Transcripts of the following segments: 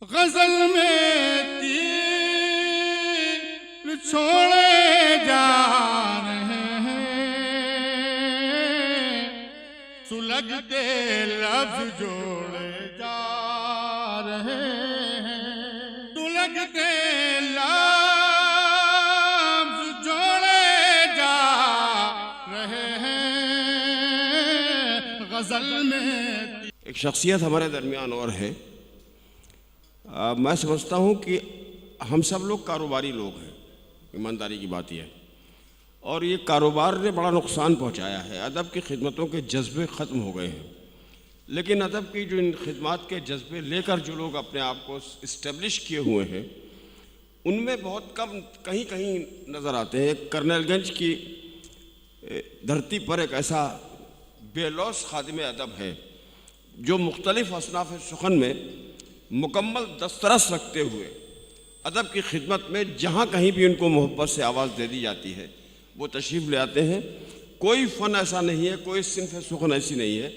गजल में तीर छोड़े जा रहे हैं, सुलगते लफ्ज जोड़े जा रहे हैं, सुलगते लफ्ज जोड़े जा रहे हैं। गजल में एक शख्सियत हमारे दरमियान और है। मैं समझता हूँ कि हम सब लोग कारोबारी लोग हैं, ईमानदारी की बात यह है, और ये कारोबार ने बड़ा नुकसान पहुँचाया है। अदब की खिदमतों के जज्बे ख़त्म हो गए हैं, लेकिन अदब की जो इन खिदमत के जज्बे लेकर जो लोग अपने आप को इस्टेब्लिश किए हुए हैं, उनमें बहुत कम कहीं कहीं नज़र आते हैं। कर्नलगंज की धरती पर एक ऐसा बेलौस खादिम अदब है जो मुख्तलिफ असनाफ़ सुखन में मुकम्मल दस्तरस रखते हुए अदब की खिदमत में जहाँ कहीं भी उनको मोहब्बत से आवाज़ दे दी जाती है वो तशरीफ़ ले आते हैं। कोई फ़न ऐसा नहीं है, कोई सिन्फ़ सुखन ऐसी नहीं है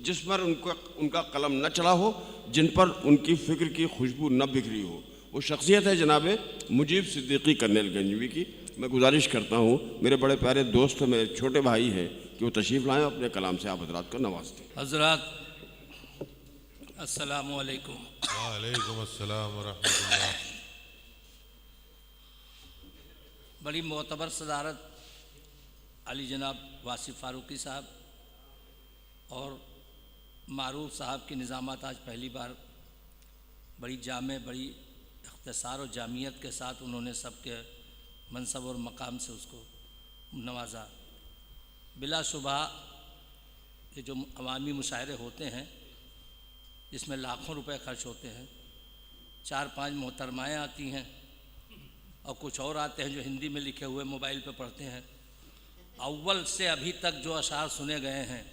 जिस पर उनका कलम न चला हो, जिन पर उनकी फ़िक्र की खुशबू न बिखरी हो। वो शख्सियत है जनाब मुजीब सिद्दीकी कर्नलगंजवी की। मैं गुजारिश करता हूँ, मेरे बड़े प्यारे दोस्त मेरे छोटे भाई हैं, कि वो तशरीफ़ लाएँ, अपने कलाम से आप हज़रात को नवाज दें। हज़रात अस्सलामु अलैकुम। वालेकुम अस्सलाम व रहमतुल्लाह। बड़ी मोतबर सदारत अली जनाब वासिफ़ फ़ारूकी साहब और मारूफ साहब की निज़ामत आज पहली बार बड़ी जामे, बड़ी इख्तिसार और जामियत के साथ उन्होंने सबके मनसब और मकाम से उसको नवाजा। बिलाशुबा ये जो अवामी मुशायरे होते हैं जिसमें लाखों रुपए खर्च होते हैं, 4-5 मोहतरमाएँ आती हैं और कुछ और आते हैं जो हिंदी में लिखे हुए मोबाइल पे पढ़ते हैं। अव्वल से अभी तक जो अशार सुने गए हैं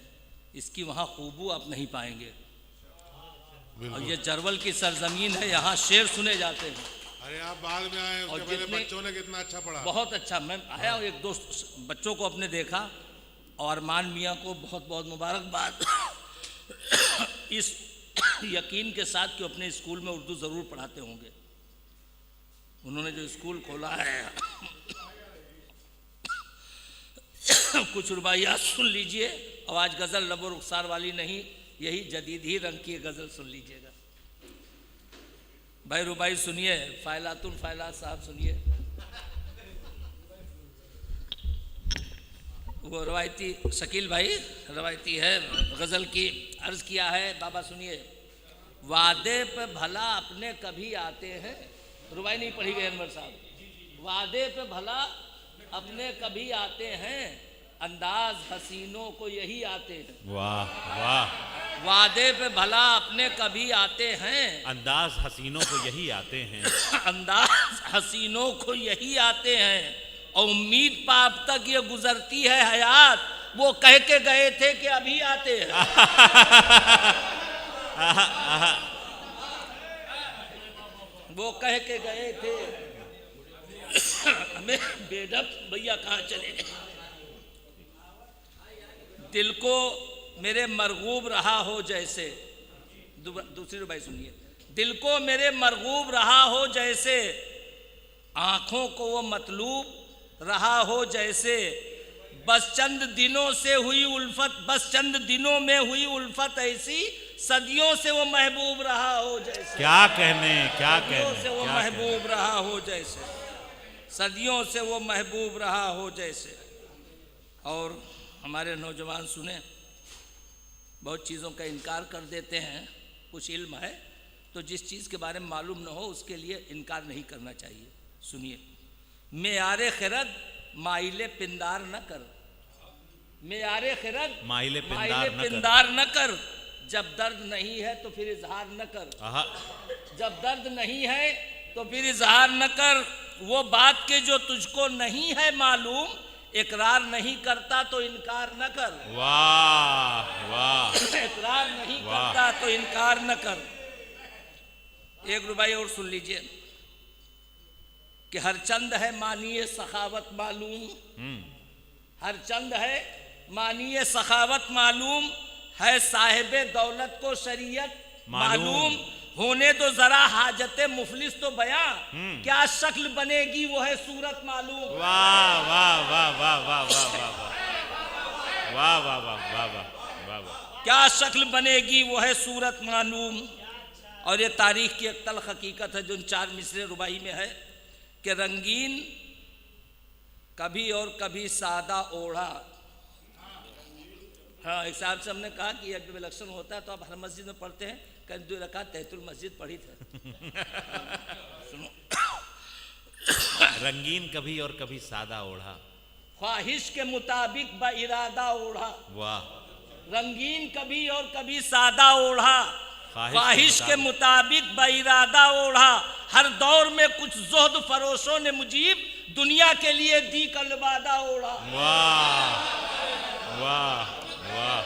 इसकी वहाँ खूबू आप नहीं पाएंगे। और ये जरवल की सरजमीन है, यहाँ शेर सुने जाते हैं। अरे आप बाद में आए, उसके पहले बच्चों ने कितना अच्छा पढ़ा। बहुत अच्छा। मैं आया, एक दोस्त बच्चों को अपने देखा और अरमान मियाँ को बहुत बहुत मुबारकबाद इस यकीन के साथ कि अपने स्कूल में उर्दू ज़रूर पढ़ाते होंगे। उन्होंने जो स्कूल खोला है कुछ रुबाइयात सुन लीजिए। और आज गज़ल लबो रुखसार वाली नहीं, यही जदीद ही रंग की गज़ल सुन लीजिएगा। भाई रुबाई सुनिए, फ़ायलातुल फ़ायलात साहब सुनिए। वो रवायती शकील भाई रवायती है गज़ल की, अर्ज़ किया है। बाबा सुनिए, वादे पे भला अपने कभी आते हैं। रुबाई नहीं पढ़ी गई अनवर साहब। वादे पे भला अपने कभी आते हैं, अंदाज हसीनों को यही आते हैं। वाह वाह। वादे पे भला अपने कभी आते हैं, अंदाज हसीनों को यही आते हैं। अंदाज हसीनों को यही आते हैं, और उम्मीद पा अब तक ये गुजरती है हयात, वो कह के गए थे कि अभी आते हैं। वो कह के गए थे। हमें बेदब भैया कहाँ चले गए। दिल को मेरे मरगूब रहा हो जैसे, दूसरी रुबाई सुनिए। दिल को मेरे मरगूब रहा हो जैसे, आँखों को वो मतलूब रहा हो जैसे, बस चंद दिनों से हुई उल्फत, बस चंद दिनों में हुई उल्फत ऐसी, सदियों से वो महबूब रहा हो जैसे। क्या कहने, क्या कहने, सदियों से वो महबूब रहा हो जैसे, सदियों से वो महबूब रहा हो जैसे। और हमारे नौजवान सुने, बहुत चीज़ों का इनकार कर देते हैं। कुछ इल्म है तो जिस चीज़ के बारे में मालूम न हो उसके लिए इनकार नहीं करना चाहिए। सुनिए, मेयारे खिरद माइले पिंदार न कर, मेयारे खिरद माइले पिंदार न कर, जब दर्द नहीं है तो फिर इजहार न कर, जब दर्द नहीं है तो फिर इजहार न कर। वो बात के जो तुझको नहीं है मालूम, इकरार नहीं करता तो इनकार न कर। वाह वाह। इकरार नहीं करता तो इनकार न कर। एक रुबाई और सुन लीजिए कि हर चंद है मानिए सखावत मालूम, हर चंद है मानिए सखावत मालूम, है साहिबे दौलत को शरीयत मालूम, होने दो जरा हाजते मुफलिस तो बयां, क्या शक्ल बनेगी वो है सूरत मालूम। वाह वाह वाह वाह वाह वाह वाह वाह वाह वाह वाह वाह वाह। क्या शक्ल बनेगी वो है सूरत मालूम। और ये तारीख की एक तल्ख हकीकत है जो 4 मिसरे रुबाई में है कि रंगीन कभी और कभी सादा ओढ़ा। हाँ, एक साहब से हमने कहा कि जब इलेक्शन होता है तो आप हर मस्जिद में पढ़ते हैं, कल 2 रकात तहतुल मस्जिद पढ़ी थे। सुनो, रंगीन कभी और कभी सादा ओढ़ा, ख्वाहिश के मुताबिक बा इरादा ओढ़ा। वाह। रंगीन कभी और कभी सादा ओढ़ा, ख्वाहिश के मुताबिक बा इरादा ओढ़ा। हर दौर में कुछ ज़ुहद फरोशों ने मुजीब दुनिया के लिए दी कलबादा ओढ़ा। वाह वाह वाह,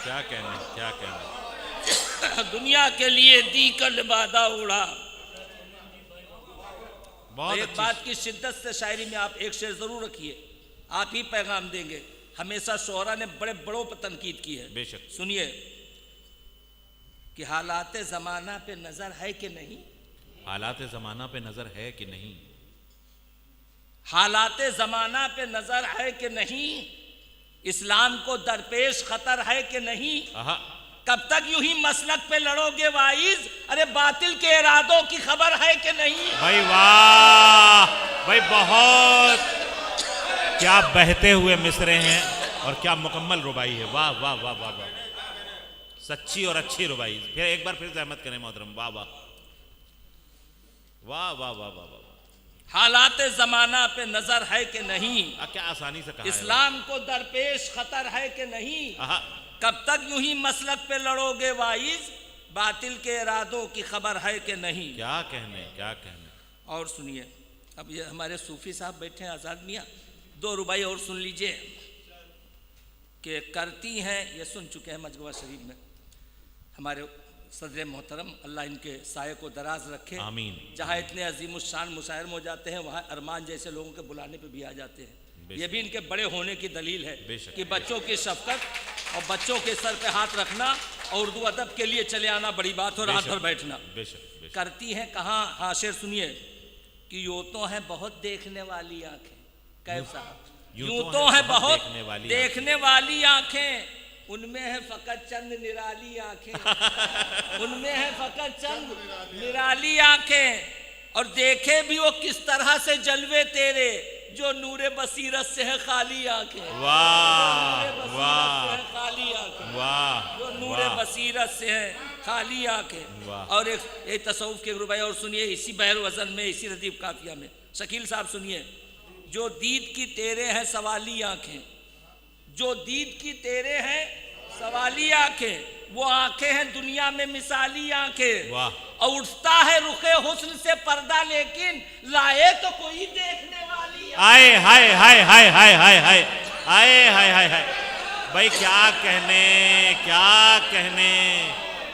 क्या कहने क्या कहने। दुनिया के लिए दी कलबादा ओढ़ा। बहुत एक अच्छी बात की शिद्दत से शायरी में आप एक शेर जरूर रखिए, आप ही पैगाम देंगे। हमेशा शोहरा ने बड़े बड़ों पर तनकीद की है। बेशक। सुनिए कि हालात ज़माना पे नज़र है कि नहीं, हालात ज़माना पे नज़र है कि नहीं, हालात ज़माना पे नज़र है कि नहीं, इस्लाम को दरपेश खतर है कि नहीं। आहा, कब तक यूं ही मसलक पे लड़ोगे वाइज, अरे बातिल के इरादों की खबर है कि नहीं। भाई वाह भाई, बहुत क्या बहते हुए मिसरे हैं और क्या मुकम्मल रुबाई है। वाह वाह वाह वाह वाह, सच्ची और अच्छी रुबाई। फिर एक बार फिर सहमत करें मोहतरम। वाह वाह वाह वाह वाह वाह वाह। हालात ज़माना पे नज़र है कि नहीं, क्या आसानी से कहा है। इस्लाम को दरपेश खतर है कि नहीं। आहा, कब तक यूं ही मसलक पे लड़ोगे वाइज, बातिल के इरादों की खबर है कि नहीं। क्या कहने क्या कहने। और सुनिए, अब ये हमारे सूफी साहब बैठे हैं आज़ाद मियाँ, 2 रुबाई और सुन लीजिए कि करती हैं, ये सुन चुके हैं मजगवा शरीफ में हमारे सदर मोहतरम, अल्लाह इनके साये को दराज रखे, आमीन। जहाँ इतने अजीम शान मुशायर हो जाते हैं वहाँ अरमान जैसे लोगों के बुलाने पे भी आ जाते हैं। ये भी इनके बड़े होने की दलील है कि बच्चों की शफकत और बच्चों के सर पे हाथ रखना और उर्दू अदब के लिए चले आना बड़ी बात हो, रात भर बैठना। करती हैं कहाँ, हाँ शेर सुनिए कि यूँ तो है बहुत देखने वाली आंखें। कैसा यूँ तो है बहुत देखने वाली आंखें, उनमें है फकत चंद निराली आंखें। उनमें है फकत चंद निराली आंखें, और देखे भी वो किस तरह से जलवे तेरे, जो नूरे बसीरत से है खाली आंखें। वाह वाह, खाली आंखें, वाह, जो नूरे बसीरत से है खाली आंखें। और एक तसव्वुफ के रुबाई और सुनिए, इसी बहर वज़न में, इसी रतीब काफिया में शकील साहब सुनिए। जो दीद की तेरे हैं सवाली आंखें, जो दीद की तेरे हैं सवाली आंखें, वो आंखें हैं दुनिया में मिसाली आंखें। और उठता है रुखे हुस्न से पर्दा, लेकिन लाए तो कोई देखने वाली। आए हाय हाय हाय हाय हाय हाय, आए हाय हाय हाय। भाई क्या कहने क्या कहने,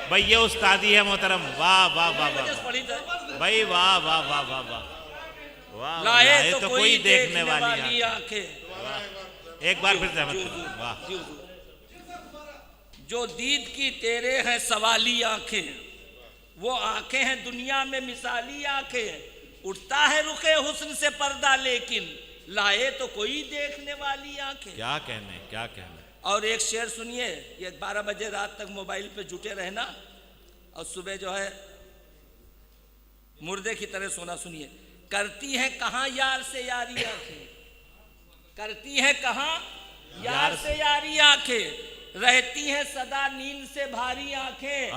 भाई ये उस्तादी है मोहतरम। वाह वाह वाह वाह भाई, वाह वाह वाह वाह वाह। लाए तो कोई देखने वाली आंखें। एक बार फिर सहमत। वाह। जो दीद की तेरे हैं सवाली आंखें, वो आंखें हैं दुनिया में मिसाली आंखें। उठता है रुखे हुस्न से पर्दा, लेकिन लाए तो कोई देखने वाली आंखें। क्या कहने क्या कहने। और एक शेर सुनिए, ये 12 बजे रात तक मोबाइल पे जुटे रहना और सुबह जो है मुर्दे की तरह सोना। सुनिए, करती है कहाँ यार से यारी आंखें, करती है कहाँ यार से यारी आंखें, रहती हैं सदा नींद से भारी आंखें।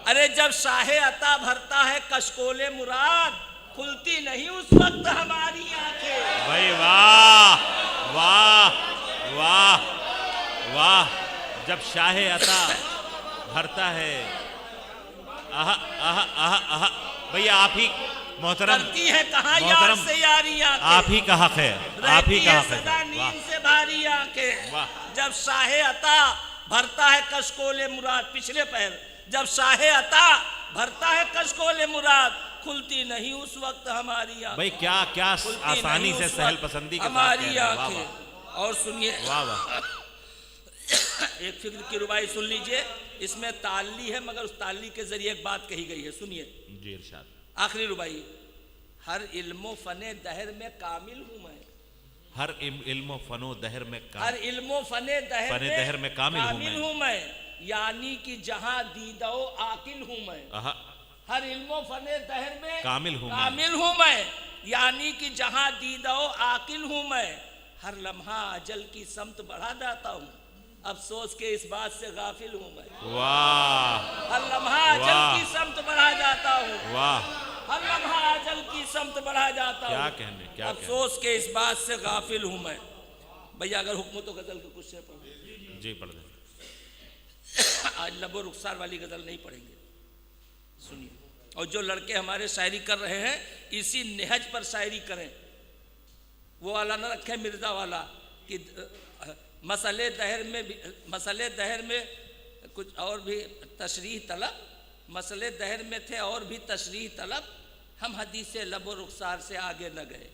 अरे जब शाहे अता भरता है कशकोले मुराद, खुलती नहीं उस वक्त हमारी आंखें। भाई वाह वाह वाह वाह। जब शाहे अता भरता है, आहा आहा आहा आहा। भैया आप ही मोहतरम, करती है कहाँ यार से यारी आंखें, आप ही का हक है, आप ही का हक है। सदा नींद से भारी आंखें। जब शाहे अता भरता है कशकोले मुराद, पिछले पैर, जब शाहे अता भरता है कशकोले मुराद, खुलती नहीं उस वक्त हमारी आंखें। भाई क्या क्या आसानी से सहल पसंदी के हमारी आंखें। और सुनिए, वाह वाह। एक फिक्र की रुबाई सुन लीजिए इसमें ताली है, मगर उस ताली के जरिए एक बात कही गई है, सुनिए जी इरशाद। आखिरी रुबाई। हर इल्मो फने दहर में कामिल हूं मैं, हर इल्मो फनो दहर में हर इल्मो फने दहर में कामिल हूं मैं, यानी कि जहां दीदो आकिल हूं मैं। हर इल्मो फने दहर में कामिल हूं मैं, यानी कि जहां दीदो आकिल हूं मैं। हर लम्हा अजल की समत बढ़ा जाता हूं, अफसोस के इस बात से गाफिल हूं मैं। वाह, हर लम्हा अजल की समत बढ़ा जाता हूं, वाह, हर लम्हा अजल की समत बढ़ा जाता हूं, क्या कहने, क्या अफसोस के इस बात से गाफिल हूं मैं। भैया अगर हुक्म तो गजल के कुछ शेर पढ़ो। जी पढ़ दें। आज लबो रुखसार वाली गजल नहीं पढ़ेंगे, सुनिए। और जो लड़के हमारे शायरी कर रहे हैं इसी नेहज पर शायरी करें, वो वाला ना रखें मिर्जा वाला कि मसले दहर में कुछ और भी तशरीह तलब, मसले दहर में थे और भी तशरीह तलब, हम हदीस लबो रुखसार से आगे न गए।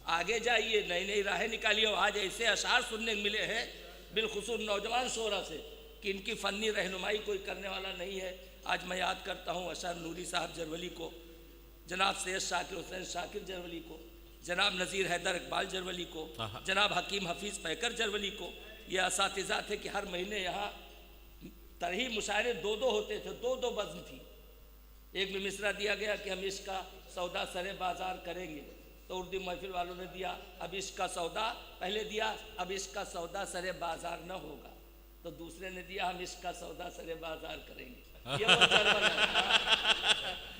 आगे जाइए, नई नई राहें निकालिए। आज ऐसे अशार सुनने मिले हैं बिलखुसूस नौजवान शोरा से कि इनकी फ़न्नी रहनुमाई कोई करने वाला नहीं है। आज मैं याद करता हूँ अशर नूरी साहब जरवली को, जनाब सैयद शाकिर हुसैन शाकिर जरवली को, जनाब नज़ीर हैदर इकबाल जरवली को, जनाब हकीम हफीज़ पैकर जरवली को। ये असातिज़ा थे कि हर महीने यहाँ तरही मुशायरे दो होते थे, दो बज़्म थी। एक में मिसरा दिया गया कि हम इसका सौदा सरे बाज़ार करेंगे, तो उर्दू महफिल वालों ने दिया अब इसका सौदा, पहले दिया अब इसका सौदा सरे बाज़ार न होगा, तो दूसरे ने दिया हम इसका सौदा सरे बाज़ार करेंगे। ये वो जरवल है,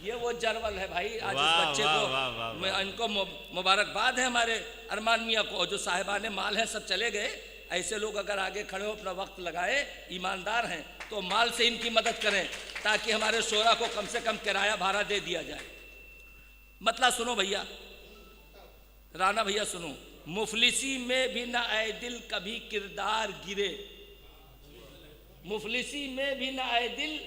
ये वो जरवल है भाई। आज इस बच्चे को मैं इनको मुबारकबाद है हमारे अरमान मियाँ को, जो साहिबाने माल हैं सब चले गए। ऐसे लोग अगर आगे खड़े हो, अपना वक्त लगाए, ईमानदार हैं, तो माल से इनकी मदद करें ताकि हमारे शोरा को कम से कम किराया भाड़ा दे दिया जाए। मतलब सुनो भैया, राना भैया सुनो, मुफलिसी में भी ना आए दिल कभी किरदार गिरे, मुफलिसी में भी ना आए दिल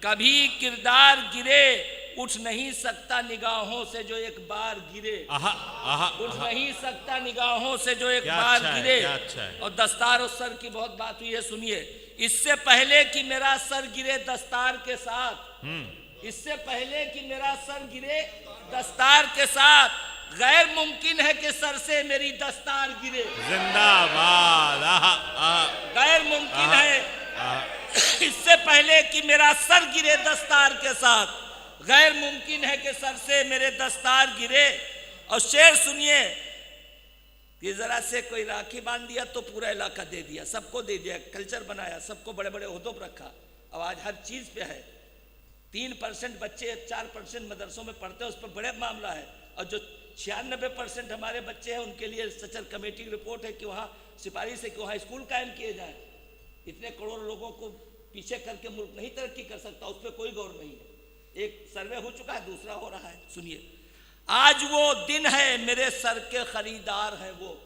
कभी किरदार गिरे, उठ नहीं सकता निगाहों से जो एक बार गिरे, उठ नहीं सकता निगाहों से जो एक बार गिरे। और दस्तार और सर की बहुत बात हुई है, सुनिए। इससे पहले कि मेरा सर गिरे दस्तार के साथ, इससे पहले कि मेरा सर गिरे दस्तार के साथ, गैर मुमकिन है कि सर से मेरी दस्तार गिरे। जिंदाबाद। गैर मुमकिन है इससे पहले कि मेरा सर गिरे दस्तार के साथ, गैर मुमकिन है कि सर से मेरे दस्तार गिरे। और शेर सुनिए कि जरा से कोई राखी बांध दिया तो पूरा इलाका दे दिया, सबको दे दिया, कल्चर बनाया, सबको बड़े बड़े ओहदों पर रखा। अब आज हर चीज पे है। 3% बच्चे 4% मदरसों में पढ़ते हैं, उस पर बड़े मामला है। और जो 96% हमारे बच्चे हैं उनके लिए सचर कमेटी की रिपोर्ट है कि वहाँ सिफारिश है कि वहाँ स्कूल कायम किए जाएं। इतने करोड़ लोगों को पीछे करके मुल्क नहीं तरक्की कर सकता, उस पर कोई गौर नहीं है। एक सर्वे हो चुका है, दूसरा हो रहा है। सुनिए, आज वो दिन है मेरे सर के खरीदार हैं वो,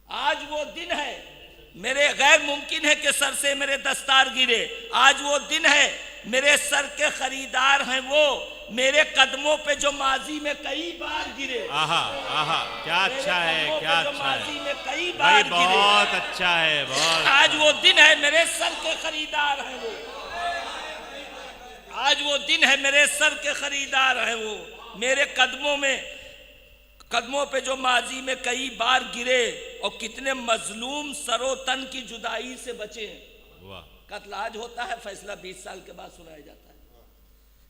आज वो दिन है मेरे, गैर मुमकिन है कि सर से मेरे दस्तार गिरे, आज वो दिन है मेरे सर के खरीदार हैं वो, मेरे कदमों पे जो माजी में कई बार गिरे। क्या अच्छा है, क्या अच्छा माजी में कई भाई, बार बहुत अच्छा है, बहुत। आज वो दिन है मेरे सर के खरीदार हैं वो, आज वो दिन है मेरे सर के खरीदार हैं वो, मेरे कदमों पे जो माजी में कई बार गिरे। और कितने मजलूम सरो तन की जुदाई से बचे हैं। वाह। कत्ल आज होता है, फैसला 20 साल के बाद सुनाया जाता है।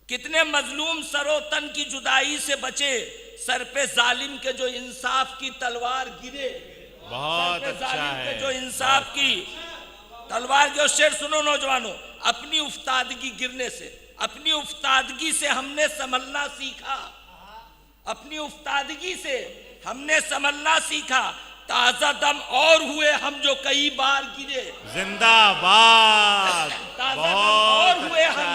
कितने मजलूम सरो तन की जुदाई से बचे, सर पे जालिम के जो इंसाफ की तलवार गिरे, बहुत अच्छा है, जो इंसाफ की तलवार गिरे। शेर सुनो नौजवानों, अपनी उफ्तादगी गिरने से, अपनी उफ्तादगी से हमने संभलना सीखा, अपनी उफ्तादगी से हमने संभलना सीखा, ताजा दम और हुए हम जो कई बार गिरे। जिंदाबाद। ताजा दम और हुए हम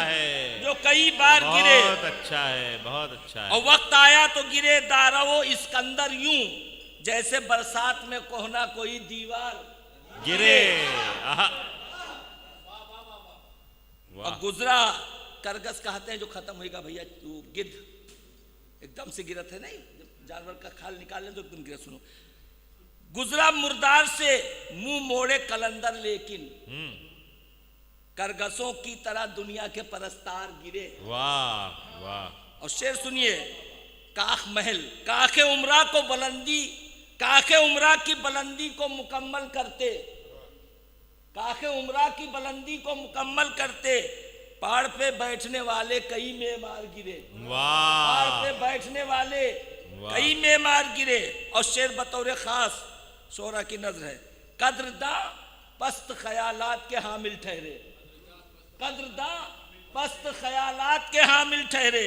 जो कई बार गिरे। बहुत अच्छा है, बहुत अच्छा है। और वक्त आया तो गिरे दारो इस्कंदर यूं, जैसे बरसात में कोहना कोई दीवार गिरे। और गुजरा करगस कहते हैं जो खत्म होगा भैया, गिद्ध एकदम से गिरत है नहीं, जानवर का खाल निकाल ले तो एकदम गिरत। सुनो, गुजरा मुर्दार से मुंह मोड़े कलंदर लेकिन, करगसों की तरह दुनिया के परस्तार गिरे। वाह वाह। और शेर सुनिए, काख महल काखे उमरा को बुलंदी, काखे उमरा की बुलंदी को मुकम्मल करते, काखे उमरा की बुलंदी को मुकम्मल करते, पहाड़ पे बैठने वाले कई मेमार गिरे। वाह। पहाड़ पे बैठने वाले कई मेमार गिरे। और शेर बतौर खास शोरा की नजर है, कद्रदा पस्त ख्यालात के हामिल ठहरे, कद्रदा पस्त ख्यालात के हामिल ठहरे,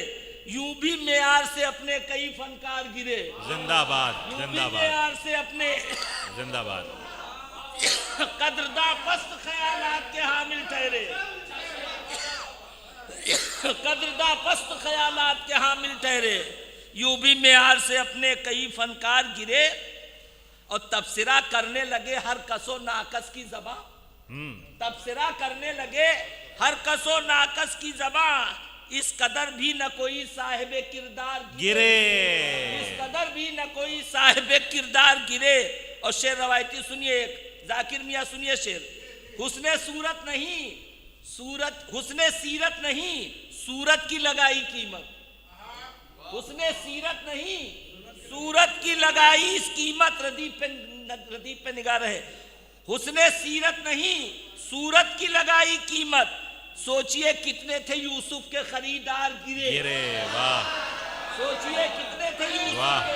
यूं भी मेयार से अपने कई फनकार गिरे। जिंदाबाद यूं भी जिंदाबाद मेयार से अपने जिंदाबाद। कद्रदा पस्त ख्यालात के हामिल ठहरे, कद्रदा पस्त ख्यालात के हामिल ठहरे, यूं भी मेयार से अपने कई फनकार गिरे। और तबसरा करने लगे हर कसो नाकस की ज़बां, तबसरा करने लगे हर कसो नाकस की ज़बां, इस कदर भी न कोई साहिब किरदार गिरे, इस कदर भी न कोई साहिब किरदार गिरे। और शेर रवायती सुनिए, जाकिर मियाँ सुनिए शेर, हुस्ने सूरत नहीं सूरत, हुस्ने सीरत नहीं सूरत की लगाई कीमत, हुस्ने सीरत नहीं सूरत की लगाई इस कीमत, रदीफ पे निगाह रहे, हुस्ने सीरत नहीं सूरत की लगाई कीमत, सोचिए कितने थे यूसुफ के खरीदार गिरे। गिरे। वाह। सोचिए कितने थे यूसुफ वाह। के।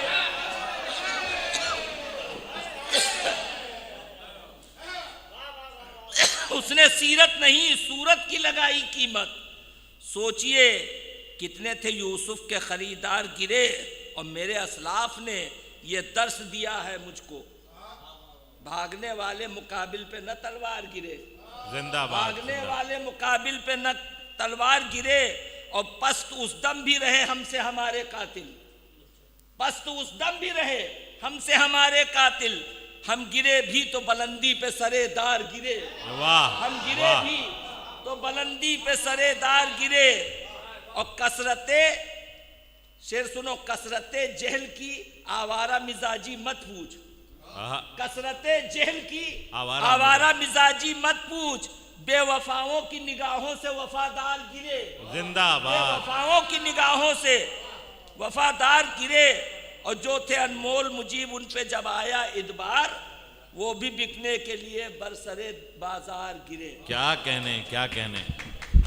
उसने सीरत नहीं सूरत की लगाई कीमत, सोचिए कितने थे यूसुफ के खरीदार गिरे। और मेरे असलाफ ने ये दर्श दिया है मुझको, भागने वाले मुकाबिल पे न तलवार गिरे, जिंदाबाद। भागने वाले मुकाबिल पे न तलवार गिरे। और पस्त उस दम भी रहे हमसे हमारे कातिल, पस्त उस दम भी रहे हमसे हमारे कातिल, हम गिरे भी तो बुलंदी पे सरेदार गिरे। वाह। हम गिरे भी तो बुलंदी पे सरेदार गिरे। और कसरते शेर सुनो, कसरते जहल की आवारा मिजाजी मत पूछ, कसरते जहल की आवारा मिजाजी मत पूछ, बेवफाओं की निगाहों से वफादार गिरे। जिंदाबाद। बेवफाओं की निगाहों से वफादार गिरे। और जो थे अनमोल मुजीब उन पे जब आया इदबार, वो भी बिकने के लिए बरसरे बाजार गिरे। क्या कहने क्या कहने।